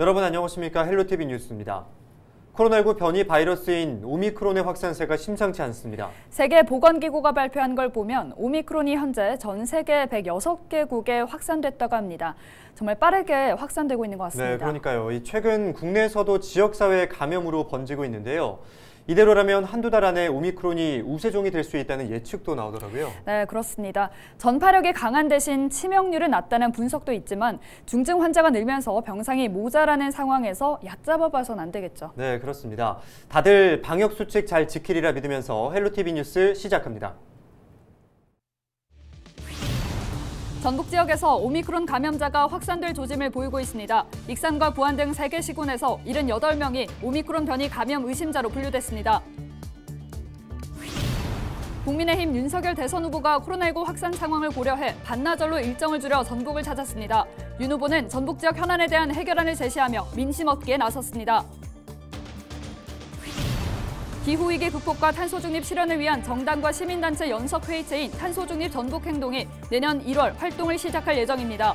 여러분 안녕하십니까? 헬로티비 뉴스입니다. 코로나19 변이 바이러스인 오미크론의 확산세가 심상치 않습니다. 세계보건기구가 발표한 걸 보면 오미크론이 현재 전 세계 106개국에 확산됐다고 합니다. 정말 빠르게 확산되고 있는 것 같습니다. 네, 그러니까요. 최근 국내에서도 지역사회 감염으로 번지고 있는데요. 이대로라면 한두 달 안에 오미크론이 우세종이 될 수 있다는 예측도 나오더라고요. 네, 그렇습니다. 전파력이 강한 대신 치명률은 낮다는 분석도 있지만 중증 환자가 늘면서 병상이 모자라는 상황에서 얕잡아 봐선 안 되겠죠. 네, 그렇습니다. 다들 방역 수칙 잘 지키리라 믿으면서 헬로티비 뉴스 시작합니다. 전북 지역에서 오미크론 감염자가 확산될 조짐을 보이고 있습니다. 익산과 부안 등 3개 시군에서 78명이 오미크론 변이 감염 의심자로 분류됐습니다. 국민의힘 윤석열 대선 후보가 코로나19 확산 상황을 고려해 반나절로 일정을 줄여 전북을 찾았습니다. 윤 후보는 전북 지역 현안에 대한 해결안을 제시하며 민심 얻기에 나섰습니다. 기후위기 극복과 탄소중립 실현을 위한 정당과 시민단체 연석회의체인 탄소중립 전북행동이 내년 1월 활동을 시작할 예정입니다.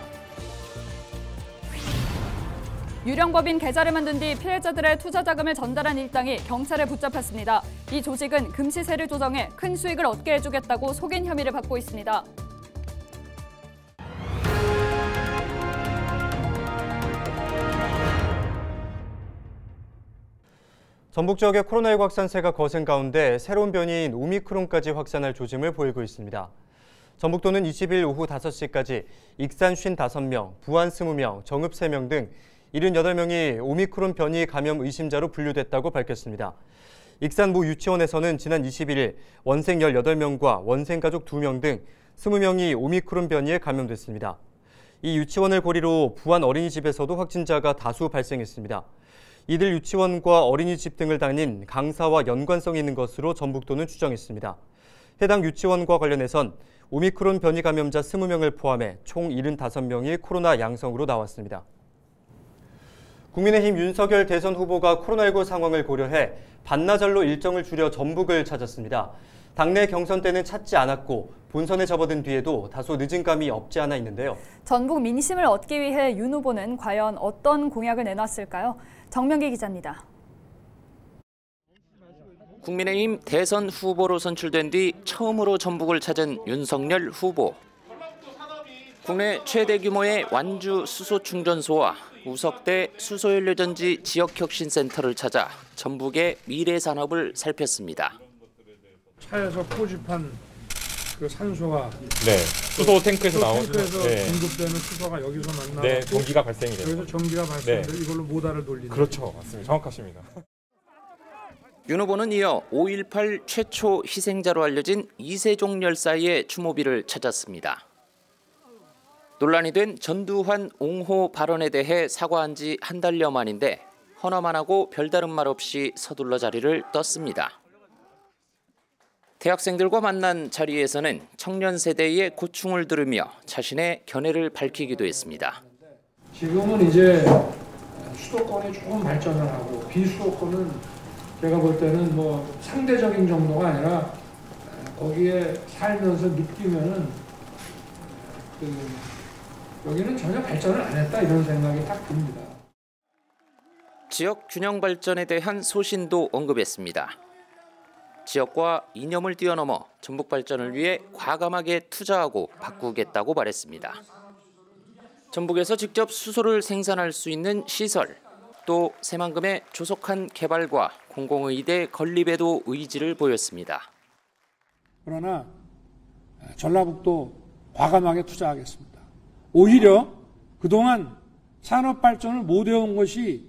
유령법인 계좌를 만든 뒤 피해자들의 투자 자금을 전달한 일당이 경찰에 붙잡혔습니다. 이 조직은 금시세를 조정해 큰 수익을 얻게 해주겠다고 속인 혐의를 받고 있습니다. 전북 지역의 코로나19 확산세가 거센 가운데 새로운 변이인 오미크론까지 확산할 조짐을 보이고 있습니다. 전북도는 20일 오후 5시까지 익산 55명, 부안 20명, 정읍 3명 등 78명이 오미크론 변이 감염 의심자로 분류됐다고 밝혔습니다. 익산 모 유치원에서는 지난 21일 원생 18명과 원생 가족 2명 등 20명이 오미크론 변이에 감염됐습니다. 이 유치원을 고리로 부안 어린이집에서도 확진자가 다수 발생했습니다. 이들 유치원과 어린이집 등을 다닌 강사와 연관성이 있는 것으로 전북도는 추정했습니다. 해당 유치원과 관련해선 오미크론 변이 감염자 20명을 포함해 총 75명이 코로나 양성으로 나왔습니다. 국민의힘 윤석열 대선 후보가 코로나19 상황을 고려해 반나절로 일정을 줄여 전북을 찾았습니다. 당내 경선 때는 찾지 않았고 본선에 접어든 뒤에도 다소 늦은 감이 없지 않아 있는데요. 전북 민심을 얻기 위해 윤 후보는 과연 어떤 공약을 내놨을까요? 정명기 기자입니다. 국민의힘 대선 후보로 선출된 뒤 처음으로 전북을 찾은 윤석열 후보. 국내 최대 규모의 완주 수소충전소와 우석대 수소연료전지 지역혁신센터를 찾아 전북의 미래 산업을 살폈습니다. 차에서 포집한 그 산소가 수소 탱크에서 나오는 공급되는 수소가 여기서 만나고 전기가 발생이 돼요. 여기서 전기가 발생돼서 이걸로 모달을 돌리는. 그렇죠, 맞습니다. 정확하십니다. 윤 후보는 이어 5.18 최초 희생자로 알려진 이세종 열사의 추모비를 찾았습니다. 논란이 된 전두환 옹호 발언에 대해 사과한 지 한 달여 만인데 헌화만 하고 별다른 말 없이 서둘러 자리를 떴습니다. 대학생들과 만난 자리에서는 청년 세대의 고충을 들으며 자신의 견해를 밝히기도 했습니다. 지금은 이제 수도권이 조금 발전을 하고 비수도권은 제가 볼 때는 뭐 상대적인 정도가 아니라 거기에 살면서 느끼면은 여기는 전혀 발전을 안 했다 이런 생각이 딱 듭니다. 지역 균형 발전에 대한 소신도 언급했습니다. 지역과 이념을 뛰어넘어 전북 발전을 위해 과감하게 투자하고 바꾸겠다고 말했습니다. 전북에서 직접 수소를 생산할 수 있는 시설, 또 새만금의 조속한 개발과 공공의대 건립에도 의지를 보였습니다. 그러나 전라북도 과감하게 투자하겠습니다. 오히려 그동안 산업 발전을 못 해온 것이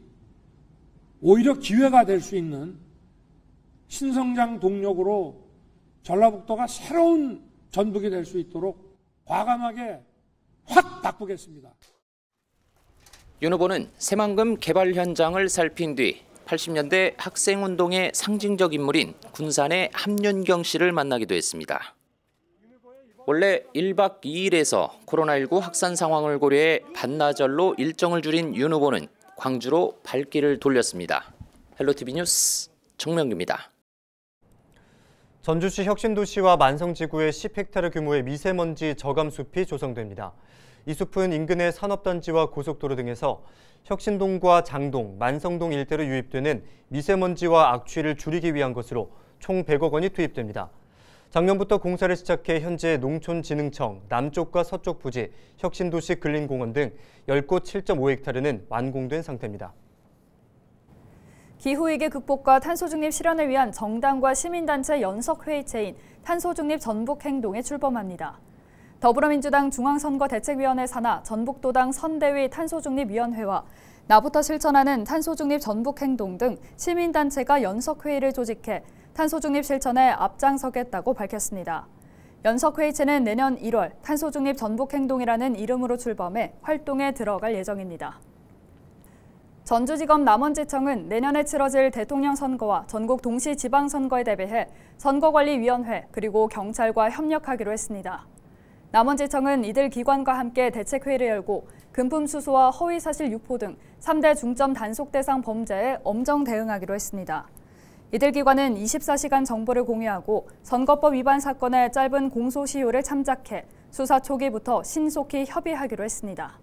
오히려 기회가 될 수 있는 신성장 동력으로 전라북도가 새로운 전북이 될 수 있도록 과감하게 확 바꾸겠습니다. 윤 후보는 새만금 개발 현장을 살핀 뒤 80년대 학생운동의 상징적 인물인 군산의 함윤경 씨를 만나기도 했습니다. 원래 1박 2일에서 코로나19 확산 상황을 고려해 반나절로 일정을 줄인 윤 후보는 광주로 발길을 돌렸습니다. 헬로티비 뉴스 정명규입니다. 전주시 혁신도시와 만성지구에 10헥타르 규모의 미세먼지 저감숲이 조성됩니다. 이 숲은 인근의 산업단지와 고속도로 등에서 혁신동과 장동, 만성동 일대로 유입되는 미세먼지와 악취를 줄이기 위한 것으로 총 100억 원이 투입됩니다. 작년부터 공사를 시작해 현재 농촌진흥청, 남쪽과 서쪽 부지, 혁신도시 근린공원 등 10곳 7.5헥타르는 완공된 상태입니다. 기후위기 극복과 탄소중립 실현을 위한 정당과 시민단체 연석회의체인 탄소중립 전북행동에 출범합니다. 더불어민주당 중앙선거대책위원회 산하 전북도당 선대위 탄소중립위원회와 나부터 실천하는 탄소중립 전북행동 등 시민단체가 연석회의를 조직해 탄소중립 실천에 앞장서겠다고 밝혔습니다. 연석회의체는 내년 1월 탄소중립 전북행동이라는 이름으로 출범해 활동에 들어갈 예정입니다. 전주지검 남원지청은 내년에 치러질 대통령 선거와 전국 동시 지방선거에 대비해 선거관리위원회 그리고 경찰과 협력하기로 했습니다. 남원지청은 이들 기관과 함께 대책회의를 열고 금품 수수와 허위사실 유포 등 3대 중점 단속 대상 범죄에 엄정 대응하기로 했습니다. 이들 기관은 24시간 정보를 공유하고 선거법 위반 사건의 짧은 공소시효를 참작해 수사 초기부터 신속히 협의하기로 했습니다.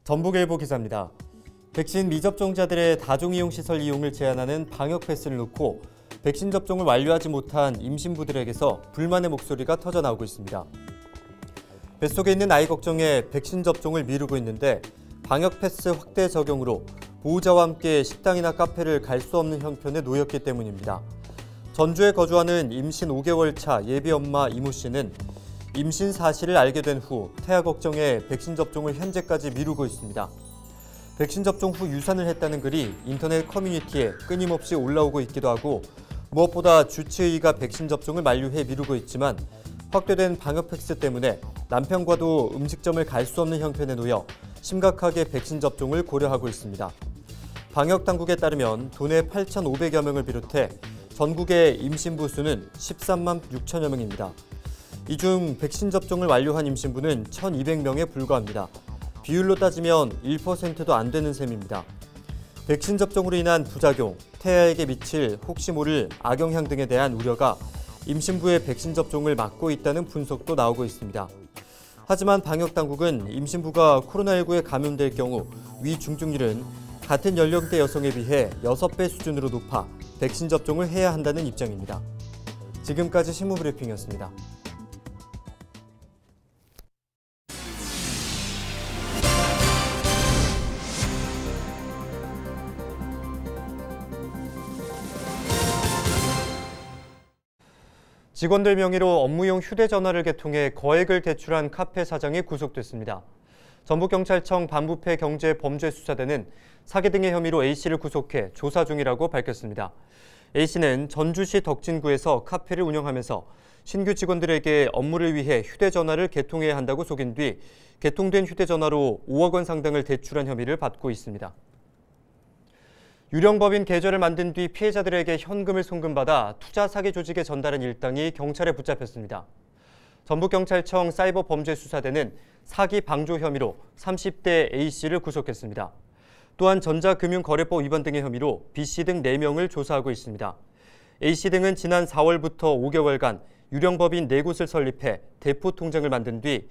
전북일보 기사입니다. 백신 미접종자들의 다중이용시설 이용을 제한하는 방역 패스를 놓고 백신 접종을 완료하지 못한 임신부들에게서 불만의 목소리가 터져나오고 있습니다. 뱃속에 있는 아이 걱정에 백신 접종을 미루고 있는데 방역 패스 확대 적용으로 보호자와 함께 식당이나 카페를 갈 수 없는 형편에 놓였기 때문입니다. 전주에 거주하는 임신 5개월 차 예비 엄마 이모 씨는 임신 사실을 알게 된 후 태아 걱정에 백신 접종을 현재까지 미루고 있습니다. 백신 접종 후 유산을 했다는 글이 인터넷 커뮤니티에 끊임없이 올라오고 있기도 하고 무엇보다 주치의가 백신 접종을 만료해 미루고 있지만 확대된 방역 패스 때문에 남편과도 음식점을 갈 수 없는 형편에 놓여 심각하게 백신 접종을 고려하고 있습니다. 방역 당국에 따르면 도내 8,500여 명을 비롯해 전국의 임신부 수는 13만 6천여 명입니다. 이 중 백신 접종을 완료한 임신부는 1,200명에 불과합니다. 비율로 따지면 1%도 안 되는 셈입니다. 백신 접종으로 인한 부작용, 태아에게 미칠 혹시 모를 악영향 등에 대한 우려가 임신부의 백신 접종을 막고 있다는 분석도 나오고 있습니다. 하지만 방역당국은 임신부가 코로나19에 감염될 경우 위중증률은 같은 연령대 여성에 비해 6배 수준으로 높아 백신 접종을 해야 한다는 입장입니다. 지금까지 신문브리핑이었습니다. 직원들 명의로 업무용 휴대전화를 개통해 거액을 대출한 카페 사장이 구속됐습니다. 전북경찰청 반부패 경제범죄수사대는 사기 등의 혐의로 A씨를 구속해 조사 중이라고 밝혔습니다. A씨는 전주시 덕진구에서 카페를 운영하면서 신규 직원들에게 업무를 위해 휴대전화를 개통해야 한다고 속인 뒤 개통된 휴대전화로 5억 원 상당을 대출한 혐의를 받고 있습니다. 유령법인 계좌를 만든 뒤 피해자들에게 현금을 송금받아 투자 사기 조직에 전달한 일당이 경찰에 붙잡혔습니다. 전북경찰청 사이버범죄수사대는 사기 방조 혐의로 30대 A씨를 구속했습니다. 또한 전자금융거래법 위반 등의 혐의로 B씨 등 4명을 조사하고 있습니다. A씨 등은 지난 4월부터 5개월간 유령법인 4곳을 설립해 대포 통장을 만든 뒤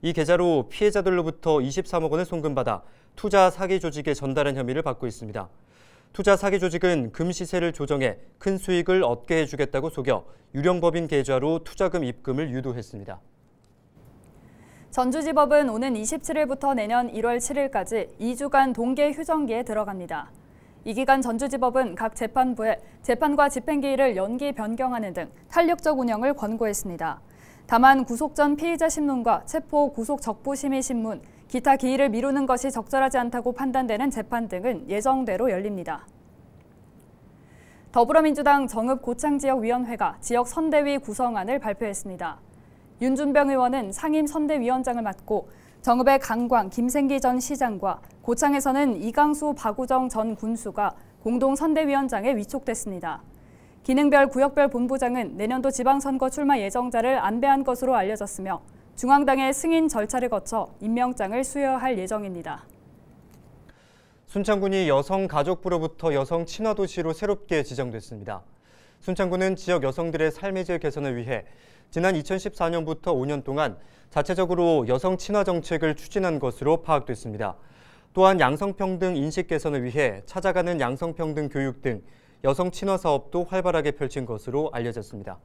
이 계좌로 피해자들로부터 23억 원을 송금받아 투자 사기 조직에 전달한 혐의를 받고 있습니다. 투자 사기 조직은 금 시세를 조정해 큰 수익을 얻게 해주겠다고 속여 유령법인 계좌로 투자금 입금을 유도했습니다. 전주지법은 오는 27일부터 내년 1월 7일까지 2주간 동계 휴정기에 들어갑니다. 이 기간 전주지법은 각 재판부에 재판과 집행기일을 연기 변경하는 등 탄력적 운영을 권고했습니다. 다만 구속 전 피의자 신문과 체포 구속 적부 심의 신문, 기타 기일을 미루는 것이 적절하지 않다고 판단되는 재판 등은 예정대로 열립니다. 더불어민주당 정읍고창지역위원회가 지역 선대위 구성안을 발표했습니다. 윤준병 의원은 상임 선대위원장을 맡고 정읍의 강광, 김생기 전 시장과 고창에서는 이강수, 박우정 전 군수가 공동 선대위원장에 위촉됐습니다. 기능별 구역별 본부장은 내년도 지방선거 출마 예정자를 안배한 것으로 알려졌으며 중앙당의 승인 절차를 거쳐 임명장을 수여할 예정입니다. 순창군이 여성가족부로부터 여성 친화도시로 새롭게 지정됐습니다. 순창군은 지역 여성들의 삶의 질 개선을 위해 지난 2014년부터 5년 동안 자체적으로 여성 친화 정책을 추진한 것으로 파악됐습니다. 또한 양성평등 인식 개선을 위해 찾아가는 양성평등 교육 등 여성 친화 사업도 활발하게 펼친 것으로 알려졌습니다.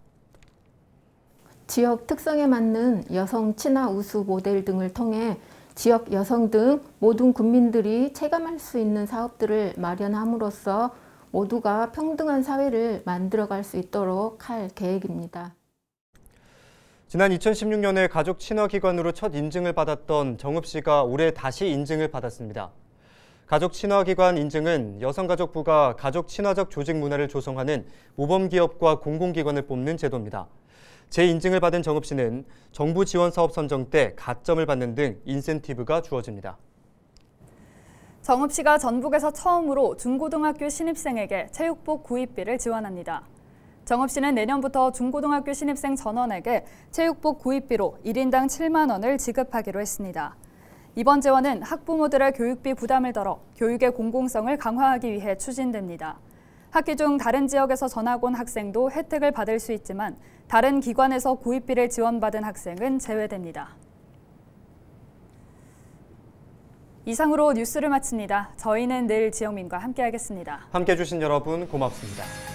지역 특성에 맞는 여성 친화 우수 모델 등을 통해 지역 여성 등 모든 국민들이 체감할 수 있는 사업들을 마련함으로써 모두가 평등한 사회를 만들어갈 수 있도록 할 계획입니다. 지난 2016년에 가족 친화 기관으로 첫 인증을 받았던 정읍시가 올해 다시 인증을 받았습니다. 가족 친화 기관 인증은 여성가족부가 가족 친화적 조직 문화를 조성하는 모범기업과 공공기관을 뽑는 제도입니다. 재인증을 받은 정읍시는 정부 지원 사업 선정 때 가점을 받는 등 인센티브가 주어집니다. 정읍시가 전북에서 처음으로 중고등학교 신입생에게 체육복 구입비를 지원합니다. 정읍시는 내년부터 중고등학교 신입생 전원에게 체육복 구입비로 1인당 7만 원을 지급하기로 했습니다. 이번 지원은 학부모들의 교육비 부담을 덜어 교육의 공공성을 강화하기 위해 추진됩니다. 학기 중 다른 지역에서 전학 온 학생도 혜택을 받을 수 있지만 다른 기관에서 구입비를 지원받은 학생은 제외됩니다. 이상으로 뉴스를 마칩니다. 저희는 내일 지영민과 함께하겠습니다. 함께해 주신 여러분 고맙습니다.